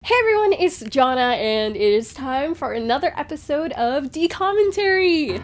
Hey everyone, it's Jona, and it is time for another episode of DCOMmentary!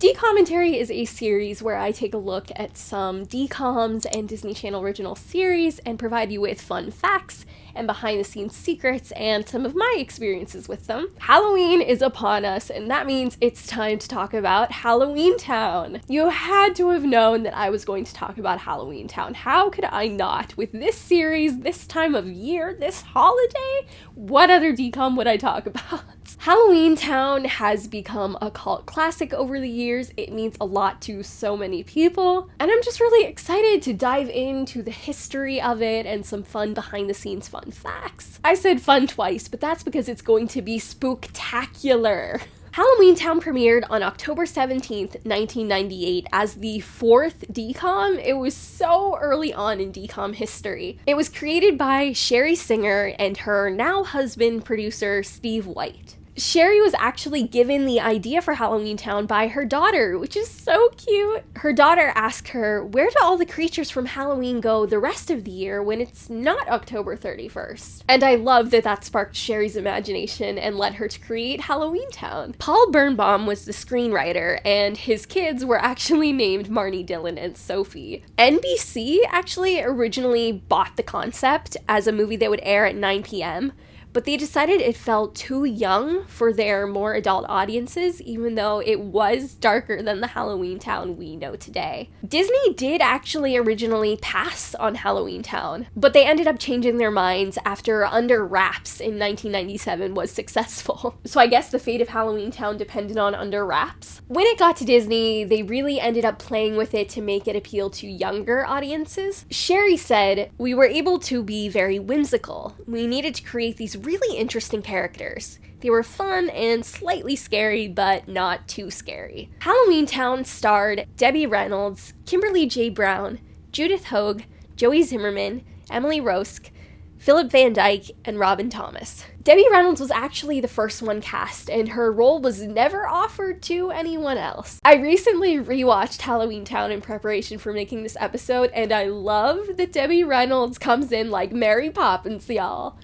DCOMmentary is a series where I take a look at some DCOMs and Disney Channel original series and provide you with fun facts and behind-the-scenes secrets and some of my experiences with them. Halloween is upon us, and that means it's time to talk about Halloweentown. You had to have known that I was going to talk about Halloweentown. How could I not? With this series, this time of year, this holiday, what other DCOM would I talk about? Halloweentown has become a cult classic over the years. It means a lot to so many people, and I'm just really excited to dive into the history of it and some fun behind-the-scenes fun facts. I said fun twice, but that's because it's going to be spooktacular. Halloweentown premiered on October 17th, 1998 as the fourth DCOM. It was so early on in DCOM history. It was created by Sherry Singer and her now husband producer Steve White. Sherry was actually given the idea for Halloweentown by her daughter, which is so cute. Her daughter asked her, where do all the creatures from Halloween go the rest of the year when it's not October 31st? And I love that that sparked Sherry's imagination and led her to create Halloweentown. Paul Birnbaum was the screenwriter, and his kids were actually named Marnie, Dylan, and Sophie. NBC actually originally bought the concept as a movie that would air at 9 p.m., but they decided it felt too young for their more adult audiences, even though it was darker than the Halloweentown we know today. Disney did actually originally pass on Halloweentown, but they ended up changing their minds after Under Wraps in 1997 was successful. So I guess the fate of Halloweentown depended on Under Wraps. When it got to Disney, they really ended up playing with it to make it appeal to younger audiences. Sherry said, "We were able to be very whimsical. We needed to create these really interesting characters. They were fun and slightly scary, but not too scary." Halloweentown starred Debbie Reynolds, Kimberly J. Brown, Judith Hoag, Joey Zimmerman, Emily Rosk, Philip Van Dyke, and Robin Thomas. Debbie Reynolds was actually the first one cast, and her role was never offered to anyone else. I recently rewatched Halloweentown in preparation for making this episode, and I love that Debbie Reynolds comes in like Mary Poppins, y'all.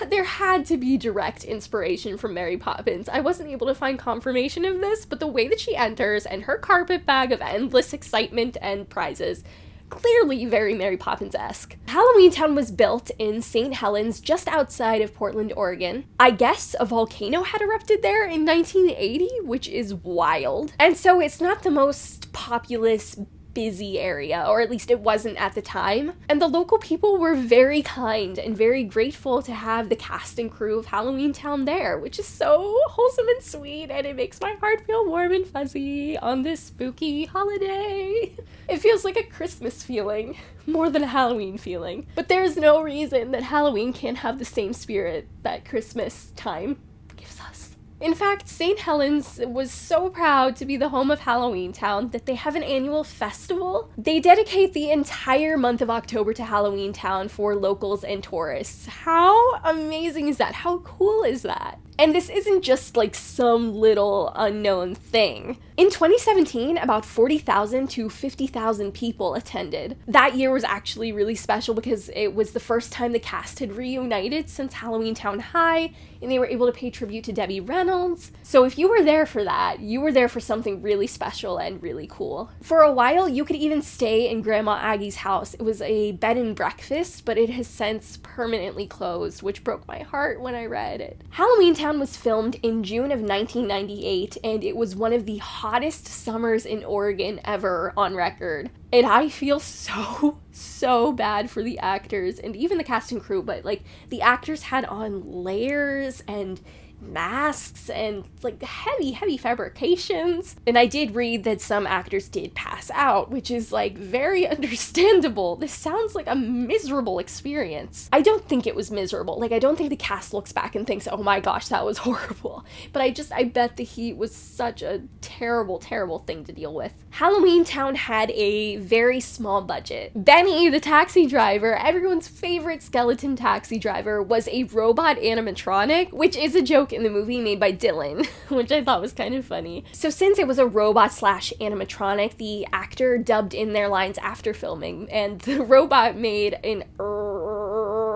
There had to be direct inspiration from Mary Poppins. I wasn't able to find confirmation of this, but the way that she enters and her carpet bag of endless excitement and prizes, clearly very Mary Poppins-esque. Halloweentown was built in St. Helens, just outside of Portland, Oregon. I guess a volcano had erupted there in 1980, which is wild. And so it's not the most populous, busy area, or at least it wasn't at the time. And the local people were very kind and very grateful to have the cast and crew of Halloweentown there, which is so wholesome and sweet, and it makes my heart feel warm and fuzzy on this spooky holiday. It feels like a Christmas feeling, more than a Halloween feeling. But there's no reason that Halloween can't have the same spirit that Christmas time gives us. In fact, St. Helens was so proud to be the home of Halloweentown that they have an annual festival. They dedicate the entire month of October to Halloweentown for locals and tourists. How amazing is that? How cool is that? And this isn't just like some little unknown thing. In 2017, about 40,000 to 50,000 people attended. That year was actually really special because it was the first time the cast had reunited since Halloweentown High, and they were able to pay tribute to Debbie Reynolds. So if you were there for that, you were there for something really special and really cool. For a while, you could even stay in Grandma Aggie's house. It was a bed and breakfast, but it has since permanently closed, which broke my heart when I read it. Halloweentown was filmed in June of 1998, and it was one of the hottest summers in Oregon ever on record. And I feel so bad for the actors and even the cast and crew, but like the actors had on layers and masks and like heavy fabrications. And I did read that some actors did pass out, which is like very understandable. This sounds like a miserable experience. I don't think it was miserable. Like, I don't think the cast looks back and thinks, oh my gosh, that was horrible. But I bet the heat was such a terrible thing to deal with. Halloweentown had a very small budget. Benny, the taxi driver, everyone's favorite skeleton taxi driver, was a robot animatronic, which is a joke in the movie made by Dylan, which I thought was kind of funny. So since it was a robot slash animatronic, the actor dubbed in their lines after filming, and the robot made an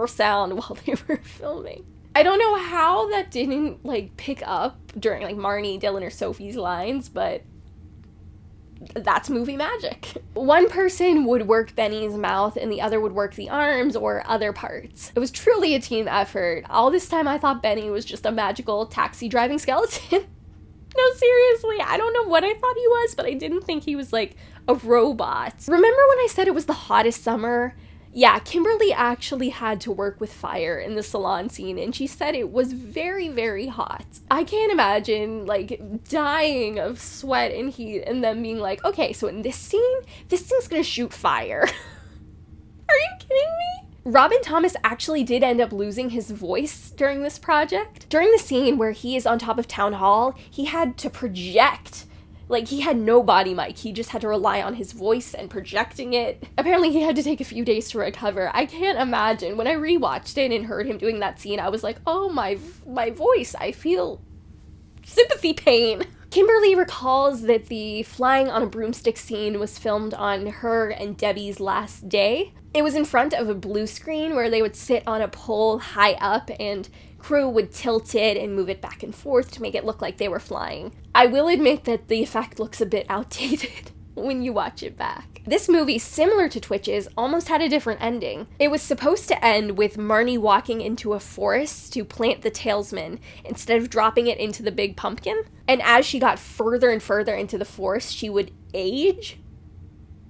sound while they were filming. I don't know how that didn't, like, pick up during, like, Marnie, Dylan, or Sophie's lines, but that's movie magic. One person would work Benny's mouth and the other would work the arms or other parts. It was truly a team effort. All this time I thought Benny was just a magical taxi driving skeleton. No, seriously, I don't know what I thought he was, but I didn't think he was, like, a robot. Remember when I said it was the hottest summer? Yeah, Kimberly actually had to work with fire in the salon scene, and she said it was very, very hot. I can't imagine, like, dying of sweat and heat and then being like, okay, so in this thing's gonna shoot fire. Are you kidding me? Robin Thomas actually did end up losing his voice during this project. During the scene where he is on top of Town Hall, he had to project. Like, he had no body mic. He just had to rely on his voice and projecting it. Apparently, he had to take a few days to recover. I can't imagine. When I rewatched it and heard him doing that scene, I was like, oh, my voice. I feel sympathy pain. Kimberly recalls that the flying on a broomstick scene was filmed on her and Debbie's last day. It was in front of a blue screen where they would sit on a pole high up and crew would tilt it and move it back and forth to make it look like they were flying. I will admit that the effect looks a bit outdated when you watch it back. This movie, similar to Twitch's, almost had a different ending. It was supposed to end with Marnie walking into a forest to plant the talisman instead of dropping it into the big pumpkin. And as she got further and further into the forest, she would age,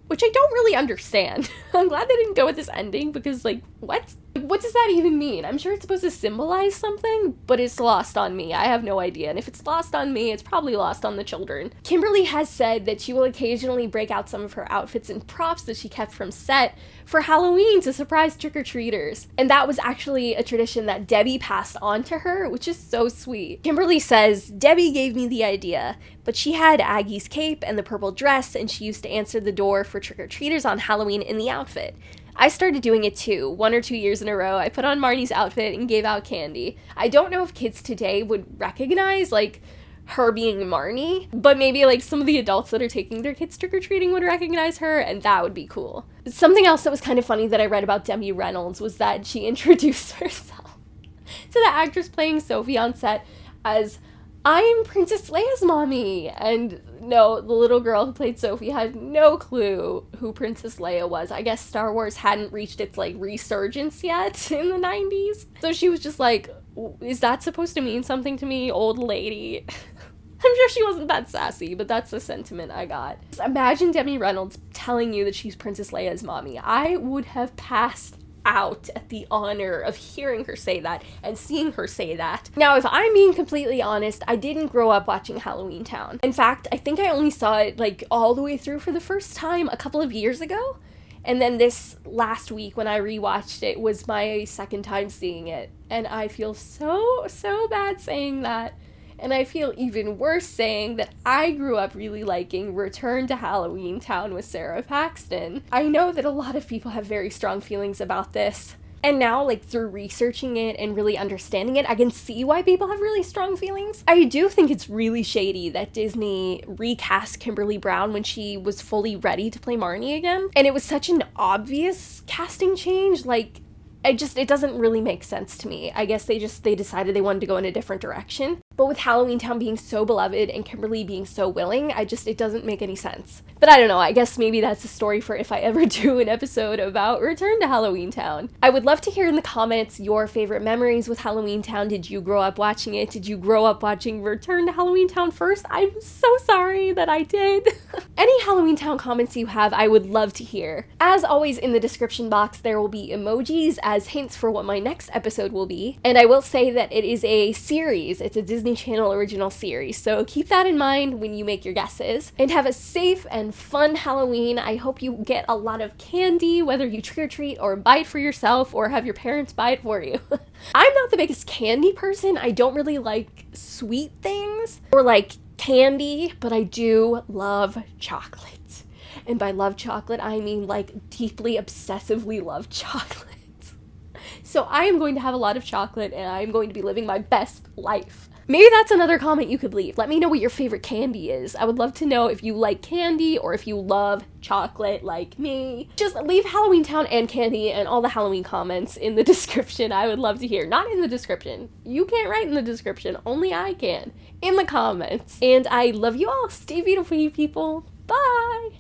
which I don't really understand. I'm glad they didn't go with this ending because, like, what? What does that even mean? I'm sure it's supposed to symbolize something, but it's lost on me. I have no idea. And if it's lost on me, it's probably lost on the children. Kimberly has said that she will occasionally break out some of her outfits and props that she kept from set for Halloween to surprise trick-or-treaters. And that was actually a tradition that Debbie passed on to her, which is so sweet. Kimberly says, Debbie gave me the idea, but she had Aggie's cape and the purple dress, and she used to answer the door for trick-or-treaters on Halloween in the outfit. I started doing it too. 1 or 2 years in a row, I put on Marnie's outfit and gave out candy. I don't know if kids today would recognize, like, her being Marnie, but maybe, like, some of the adults that are taking their kids trick-or-treating would recognize her, and that would be cool. Something else that was kind of funny that I read about Debbie Reynolds was that she introduced herself to the actress playing Sophie on set as, I'm Princess Leia's mommy, and no, the little girl who played Sophie had no clue who Princess Leia was. I guess Star Wars hadn't reached its, like, resurgence yet in the 90s. So she was just like, is that supposed to mean something to me, old lady? I'm sure she wasn't that sassy, but that's the sentiment I got. Just imagine Debbie Reynolds telling you that she's Princess Leia's mommy. I would have passed out at the honor of hearing her say that and seeing her say that. Now, if I'm being completely honest, I didn't grow up watching Halloweentown. In fact, I think I only saw it, like, all the way through for the first time a couple of years ago. And then this last week when I rewatched it was my second time seeing it. And I feel so bad saying that. And I feel even worse saying that I grew up really liking Return to Halloweentown with Sarah Paxton. I know that a lot of people have very strong feelings about this. And now, like, through researching it and really understanding it, I can see why people have really strong feelings. I do think it's really shady that Disney recast Kimberly Brown when she was fully ready to play Marnie again. And it was such an obvious casting change, like, it doesn't really make sense to me. I guess they decided they wanted to go in a different direction. But with Halloweentown being so beloved and Kimberly being so willing, it doesn't make any sense. But I don't know, I guess maybe that's a story for if I ever do an episode about Return to Halloweentown. I would love to hear in the comments your favorite memories with Halloweentown. Did you grow up watching it? Did you grow up watching Return to Halloweentown first? I'm so sorry that I did. Any Halloweentown comments you have, I would love to hear. As always, in the description box, there will be emojis as hints for what my next episode will be. And I will say that it is a series. It's a Disney Channel original series, so keep that in mind when you make your guesses. And have a safe and fun Halloween. I hope you get a lot of candy, whether you trick-or-treat or buy it for yourself or have your parents buy it for you. I'm not the biggest candy person. I don't really like sweet things or like candy, but I do love chocolate. And by love chocolate, I mean like deeply, obsessively love chocolate. So I am going to have a lot of chocolate and I am going to be living my best life. Maybe that's another comment you could leave. Let me know what your favorite candy is. I would love to know if you like candy or if you love chocolate like me. Just leave Halloweentown and candy and all the Halloween comments in the description. I would love to hear. Not in the description. You can't write in the description. Only I can. In the comments. And I love you all. Stay beautiful, you people. Bye!